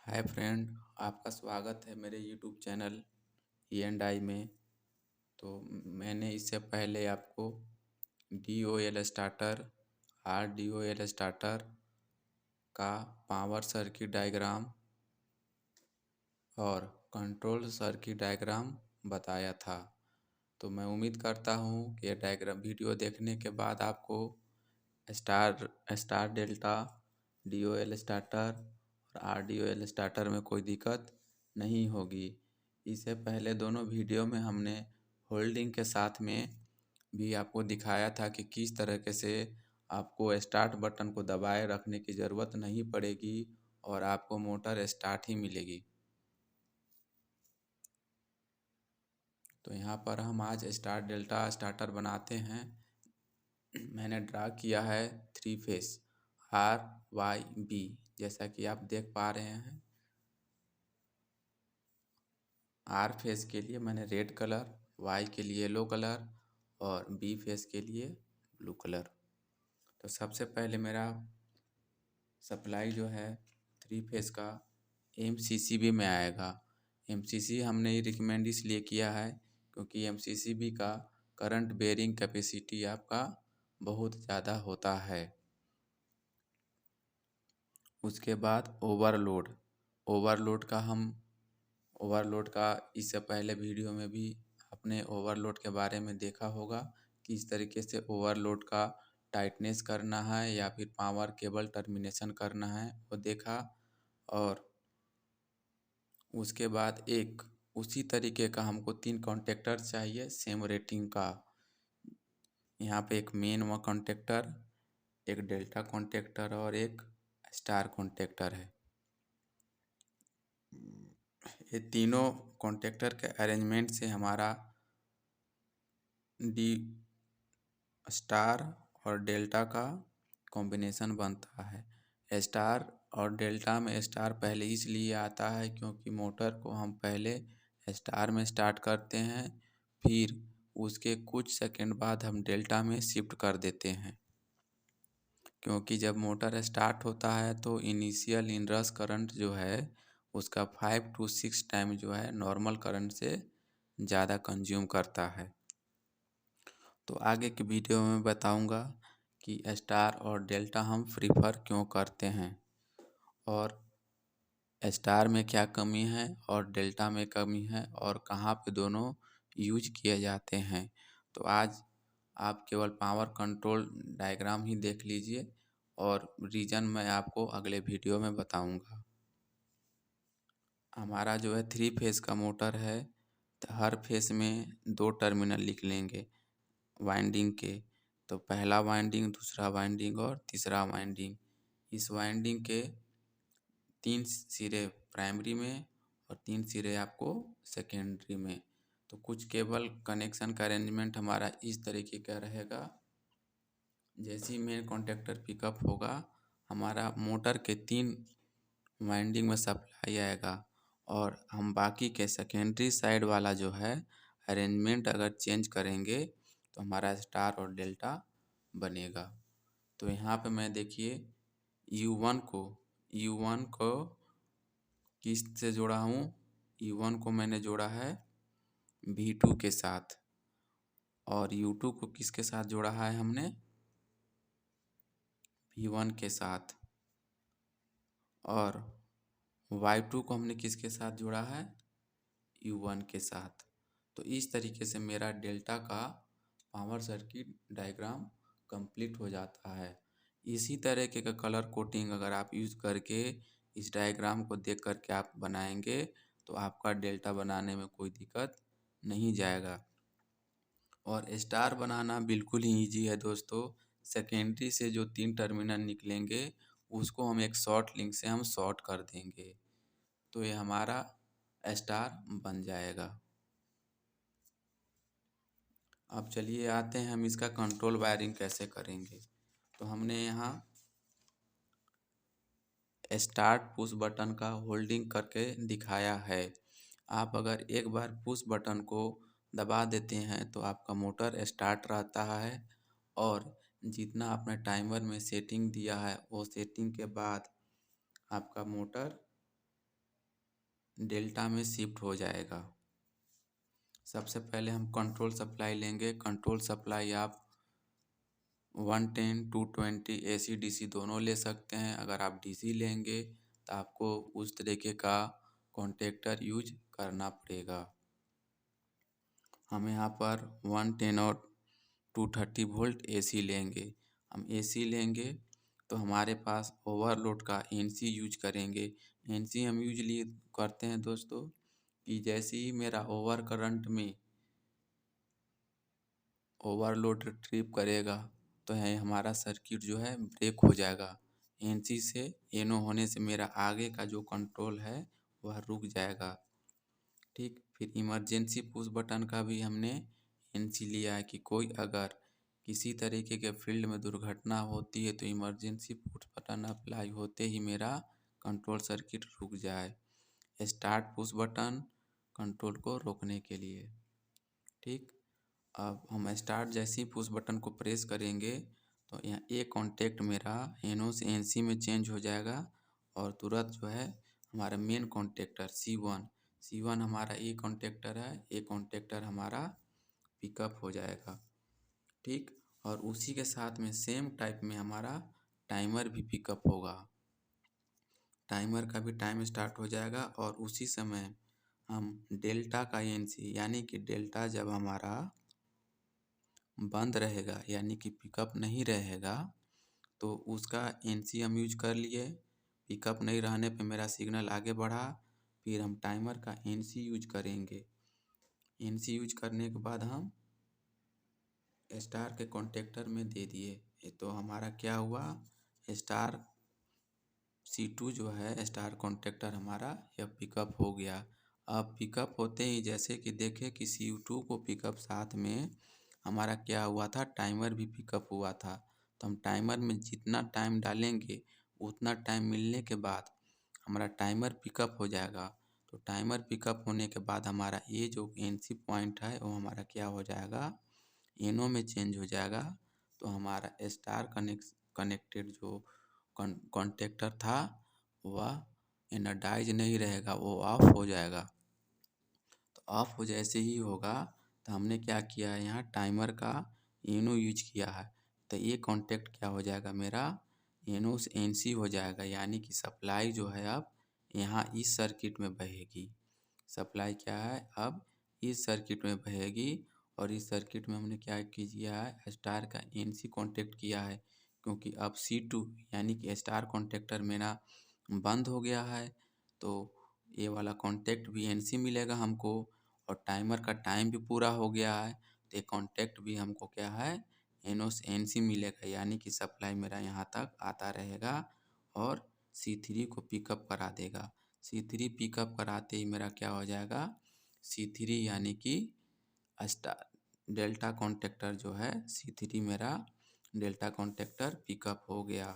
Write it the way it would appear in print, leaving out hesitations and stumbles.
Hi friend, आपका स्वागत है मेरे YouTube channel E and I में। तो मैंने इससे पहले आपको D O L starter, R D O L starter का पावर सर्किट डायग्राम और कंट्रोल सर्किट डायग्राम बताया था। तो मैं उम्मीद करता हूँ कि यह डायग्राम वीडियो देखने के बाद आपको star delta, D O L starter और R D O L starter में कोई दिक्कत नहीं होगी। इससे पहले दोनों वीडियो में हमने होल्डिंग के साथ में भी आपको दिखाया था कि किस तरीके से आपको स्टार्ट बटन को दबाए रखने की ज़रूरत नहीं पड़ेगी और आपको मोटर स्टार्ट ही मिलेगी। तो यहाँ पर हम आज स्टार डेल्टा स्टार्टर बनाते हैं। मैंने ड्रा किया है 3 फेस RYB, जैसा कि आप देख पा रहे हैं। आर फेस के लिए मैंने रेड कलर, वाई के लिए येलो कलर और बी फेस के लिए ब्लू कलर। तो सबसे पहले मेरा सप्लाई जो है 3 फेस का MCCB में आएगा। MCCB हमने ये रिकमेंड इसलिए किया है क्योंकि MCCB का करंट बेयरिंग कैपेसिटी आपका बहुत ज़्यादा होता है। उसके बाद ओवरलोड का इससे पहले वीडियो में भी आपने ओवरलोड के बारे में देखा होगा, किस तरीके से ओवरलोड का टाइटनेस करना है या फिर पावर केबल टर्मिनेशन करना है वो देखा। और उसके बाद एक उसी तरीके का हमको 3 कॉन्टेक्टर चाहिए सेम रेटिंग का। यहाँ पे एक मेन व कॉन्टेक्टर, एक डेल्टा कॉन्टेक्टर और एक स्टार कॉन्टेक्टर है। ये तीनों कॉन्टेक्टर के अरेंजमेंट से हमारा डी स्टार और डेल्टा का कॉम्बिनेशन बनता है। स्टार और डेल्टा में स्टार पहले इसलिए आता है क्योंकि मोटर को हम पहले स्टार में स्टार्ट करते हैं, फिर उसके कुछ सेकंड बाद हम डेल्टा में शिफ्ट कर देते हैं। क्योंकि जब मोटर स्टार्ट होता है तो इनिशियल इनरश करंट जो है उसका 5 to 6 टाइम जो है नॉर्मल करंट से ज़्यादा कंज्यूम करता है। तो आगे की वीडियो में बताऊंगा कि स्टार और डेल्टा हम प्रीफर क्यों करते हैं और स्टार में क्या कमी है और डेल्टा में कमी है और कहाँ पे दोनों यूज किए जाते हैं। तो आज आप केवल पावर कंट्रोल डायग्राम ही देख लीजिए और रीज़न मैं आपको अगले वीडियो में बताऊंगा। हमारा जो है 3 फेस का मोटर है, तो हर फेस में 2 टर्मिनल लिख लेंगे वाइंडिंग के। तो पहला वाइंडिंग, दूसरा वाइंडिंग और तीसरा वाइंडिंग। इस वाइंडिंग के 3 सिरे प्राइमरी में और 3 सिरे आपको सेकेंडरी में। तो कुछ केबल कनेक्शन का अरेंजमेंट हमारा इस तरीके का रहेगा। जैसे ही मेन कॉन्टेक्टर पिकअप होगा, हमारा मोटर के 3 वाइंडिंग में सप्लाई आएगा और हम बाकी के सेकेंडरी साइड वाला जो है अरेंजमेंट अगर चेंज करेंगे तो हमारा स्टार और डेल्टा बनेगा। तो यहाँ पे मैं देखिए U1 को किस से जोड़ा हूँ। U1 को मैंने जोड़ा है V2 के साथ और U2 को किसके साथ जोड़ा है हमने V1 के साथ, और Y2 को हमने किसके साथ जोड़ा है U1 के साथ। तो इस तरीके से मेरा डेल्टा का पावर सर्किट डायग्राम कंप्लीट हो जाता है। इसी तरीके का कलर कोडिंग अगर आप यूज़ करके इस डायग्राम को देख करके आप बनाएंगे तो आपका डेल्टा बनाने में कोई दिक्कत नहीं जाएगा। और स्टार बनाना बिल्कुल ही ईजी है दोस्तों। सेकेंडरी से जो 3 टर्मिनल निकलेंगे उसको हम एक शॉर्ट लिंक से हम शॉर्ट कर देंगे तो ये हमारा स्टार बन जाएगा। अब चलिए आते हैं हम इसका कंट्रोल वायरिंग कैसे करेंगे। तो हमने यहाँ स्टार्ट पुश बटन का होल्डिंग करके दिखाया है। आप अगर एक बार पुश बटन को दबा देते हैं तो आपका मोटर स्टार्ट रहता है और जितना आपने टाइमर में सेटिंग दिया है वो सेटिंग के बाद आपका मोटर डेल्टा में शिफ्ट हो जाएगा। सबसे पहले हम कंट्रोल सप्लाई लेंगे। कंट्रोल सप्लाई आप 110, 220 AC DC दोनों ले सकते हैं। अगर आप DC लेंगे तो आपको उस तरीके का कॉन्टेक्टर यूज करना पड़ेगा। हम यहाँ पर 110 और 230 वोल्ट AC लेंगे। हम AC लेंगे तो हमारे पास ओवरलोड का NC यूज करेंगे। NC हम यूजली करते हैं दोस्तों कि जैसे ही मेरा ओवर करंट में ओवरलोड ट्रिप करेगा तो है हमारा सर्किट जो है ब्रेक हो जाएगा। NC से NO होने से मेरा आगे का जो कंट्रोल है वह रुक जाएगा। ठीक, फिर इमरजेंसी पुश बटन का भी हमने NC लिया है कि कोई अगर किसी तरीके के फील्ड में दुर्घटना होती है तो इमरजेंसी पुश बटन अप्लाई होते ही मेरा कंट्रोल सर्किट रुक जाए। स्टार्ट पुश बटन कंट्रोल को रोकने के लिए। ठीक, अब हम स्टार्ट जैसे ही पुश बटन को प्रेस करेंगे तो यहाँ ए कॉन्टेक्ट मेरा NO से NC में चेंज हो जाएगा और तुरंत जो है हमारा मेन कॉन्टेक्टर C1 हमारा ए कॉन्टेक्टर है। ए कॉन्टेक्टर हमारा पिकअप हो जाएगा। ठीक, और उसी के साथ में सेम टाइप में हमारा टाइमर भी पिकअप होगा। टाइमर का भी टाइम स्टार्ट हो जाएगा और उसी समय हम डेल्टा का NC यानी कि डेल्टा जब हमारा बंद रहेगा यानी कि पिकअप नहीं रहेगा तो उसका NC हम यूज कर लिए। पिकअप नहीं रहने पे मेरा सिग्नल आगे बढ़ा, फिर हम टाइमर का NC यूज करेंगे। NC यूज करने के बाद हम स्टार के कॉन्टेक्टर में दे दिए तो हमारा क्या हुआ, स्टार C2 जो है स्टार कॉन्टेक्टर हमारा यह पिकअप हो गया। अब पिकअप होते ही जैसे कि देखें कि C2 को पिकअप साथ में हमारा क्या हुआ था, टाइमर भी पिकअप हुआ था। तो हम टाइमर में जितना टाइम डालेंगे उतना टाइम मिलने के बाद हमारा टाइमर पिकअप हो जाएगा। तो टाइमर पिकअप होने के बाद हमारा ये जो NC पॉइंट है वो हमारा क्या हो जाएगा, NO में चेंज हो जाएगा। तो हमारा स्टार कनेक्टेड जो कॉन्टेक्टर था वह एनर्जाइज नहीं रहेगा, वो ऑफ हो जाएगा। तो ऑफ हो जैसे ही होगा तो हमने क्या किया है, यहाँ टाइमर का NO यूज किया है। तो ये कॉन्टेक्ट क्या हो जाएगा मेरा, NO से NC हो जाएगा। यानी कि सप्लाई जो है अब यहाँ इस सर्किट में बहेगी। सप्लाई क्या है अब इस सर्किट में बहेगी और इस सर्किट में हमने क्या किया है, स्टार का NC कॉन्टेक्ट किया है। क्योंकि अब C2 यानी कि स्टार कॉन्टेक्टर मेरा बंद हो गया है तो ये वाला कॉन्टेक्ट भी NC मिलेगा हमको और टाइमर का टाइम भी पूरा हो गया है तो ये कॉन्टेक्ट भी हमको क्या है, NO से NC मिलेगा। यानी कि सप्लाई मेरा यहाँ तक आता रहेगा और C3 को पिकअप करा देगा। C3 पिकअप कराते ही मेरा क्या हो जाएगा, C3 यानी कि स्टार डेल्टा कॉन्टेक्टर जो है C3 मेरा डेल्टा कॉन्टेक्टर पिकअप हो गया।